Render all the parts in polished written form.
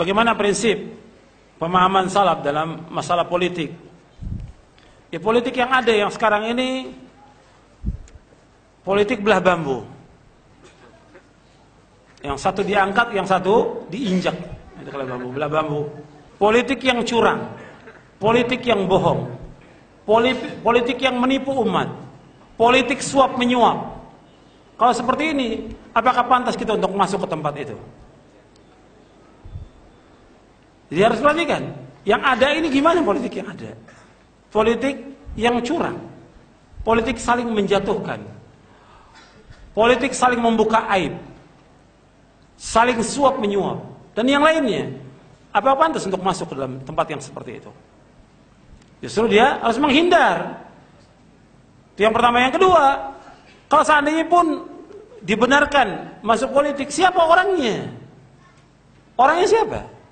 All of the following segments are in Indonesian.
Bagaimana prinsip pemahaman salaf dalam masalah politik? Ya, politik yang ada yang sekarang ini politik belah bambu. Yang satu diangkat, yang satu diinjak. Itu kalau bambu, belah bambu. Politik yang curang, politik yang bohong, politik yang menipu umat, politik suap menyuap. Kalau seperti ini, apakah pantas kita untuk masuk ke tempat itu? Jadi harus perhatikan, yang ada ini gimana politik yang ada? Politik yang curang, politik saling menjatuhkan, politik saling membuka aib, saling suap menyuap, dan yang lainnya. Apa pantas untuk masuk ke dalam tempat yang seperti itu? Justru dia harus menghindar. Itu yang pertama. Yang kedua, kalau seandainya pun dibenarkan masuk politik, siapa orangnya? Orangnya siapa?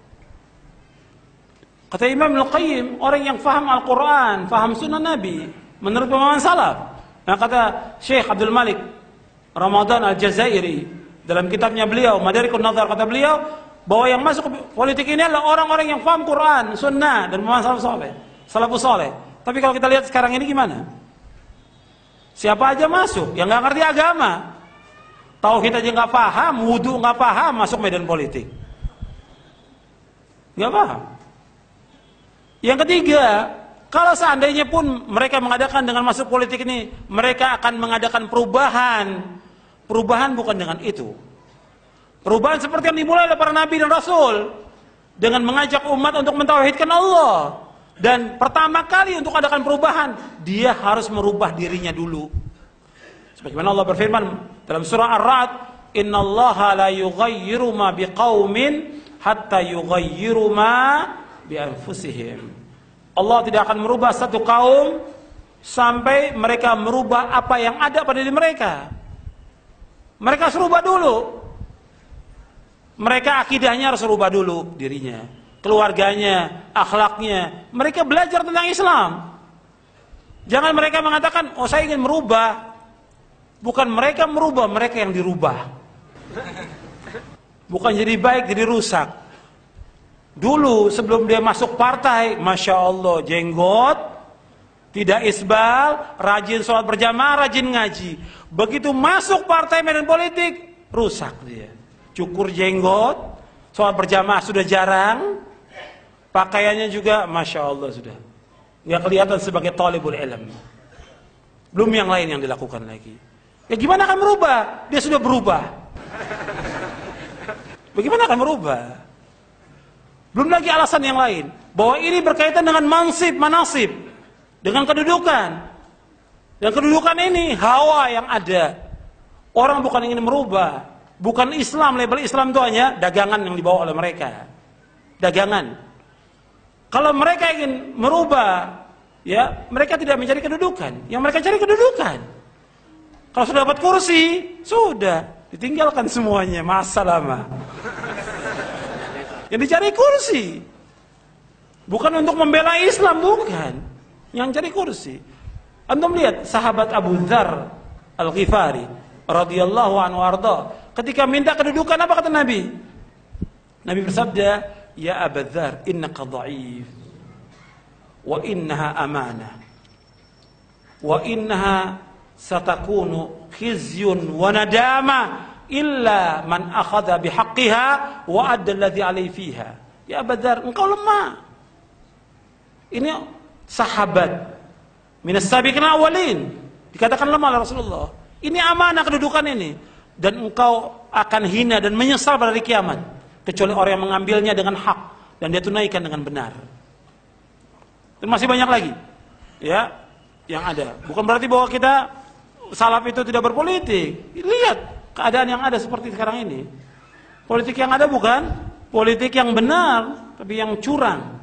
Kata Imam Al-Qayyim, orang yang faham Al-Quran, faham sunnah Nabi, menurut pemahaman salaf. Nah, kata Syekh Abdul Malik Ramadan Al-Jazairi dalam kitabnya beliau, Madarikun Nazar, kata beliau bahwa yang masuk ke politik ini adalah orang-orang yang faham Quran, sunnah, dan pemahaman salafus saleh. Tapi kalau kita lihat sekarang ini gimana? Siapa aja masuk, yang nggak ngerti agama, tauhid aja nggak paham, wudu nggak paham, masuk medan politik, nggak paham. Yang ketiga, kalau seandainya pun mereka mengadakan dengan masuk politik ini, mereka akan mengadakan perubahan. Perubahan bukan dengan itu. Perubahan seperti yang dimulai oleh para nabi dan rasul, dengan mengajak umat untuk mentauhidkan Allah. Dan pertama kali untuk adakan perubahan, dia harus merubah dirinya dulu. Sebagaimana Allah berfirman dalam surah Ar-Ra'd, "Innallaha la yughayyiru ma biqaumin hatta yughayyiru ma bi'anfusihim." Allah tidak akan merubah satu kaum sampai mereka merubah apa yang ada pada diri mereka. Mereka harus rubah dulu. Mereka akidahnya harus rubah dulu dirinya, keluarganya, akhlaknya. Mereka belajar tentang Islam. Jangan mereka mengatakan, "Oh, saya ingin merubah." Bukan mereka merubah, mereka yang dirubah. Bukan jadi baik, jadi rusak. Dulu sebelum dia masuk partai, Masya Allah, jenggot, tidak isbal, rajin sholat berjamaah, rajin ngaji. Begitu masuk partai medan politik, rusak dia. Cukur jenggot, sholat berjamaah sudah jarang, pakaiannya juga Masya Allah sudah nggak kelihatan sebagai talibul ilm. Belum yang lain yang dilakukan lagi. Ya gimana akan merubah? Dia sudah berubah. Bagaimana akan merubah? Belum lagi alasan yang lain, bahwa ini berkaitan dengan mansib, manasib, dengan kedudukan. Dan kedudukan ini hawa yang ada. Orang bukan ingin merubah, bukan Islam, label Islam itu hanya dagangan yang dibawa oleh mereka. Dagangan. Kalau mereka ingin merubah, ya mereka tidak mencari kedudukan. Yang mereka cari kedudukan. Kalau sudah dapat kursi, sudah ditinggalkan semuanya, masa lama. Yang dicari kursi, bukan untuk membela Islam, bukan. Yang cari kursi. Antum lihat sahabat Abu Dzar Al-Ghifari radhiyallahu anhu arda, ketika minta kedudukan apa kata Nabi? Nabi bersabda, "Ya Abu Dzar, innaka dha'if wa innaha amanah wa innaha satakunu khizyun wa nadama illa man akhadha bihaqqiha wa adda alladhi alayhi fiha." Ya Abu Dzar, engkau lemah. Ini sahabat minas sabiqin awalin, dikatakan lemah oleh Rasulullah. Ini amanah kedudukan ini, dan engkau akan hina dan menyesal pada hari kiamat, kecuali orang yang mengambilnya dengan hak dan dia tunaikan dengan benar. Dan masih banyak lagi, ya, yang ada. Bukan berarti bahwa kita salaf itu tidak berpolitik. Lihat keadaan yang ada seperti sekarang ini. Politik yang ada bukan politik yang benar, tapi yang curang.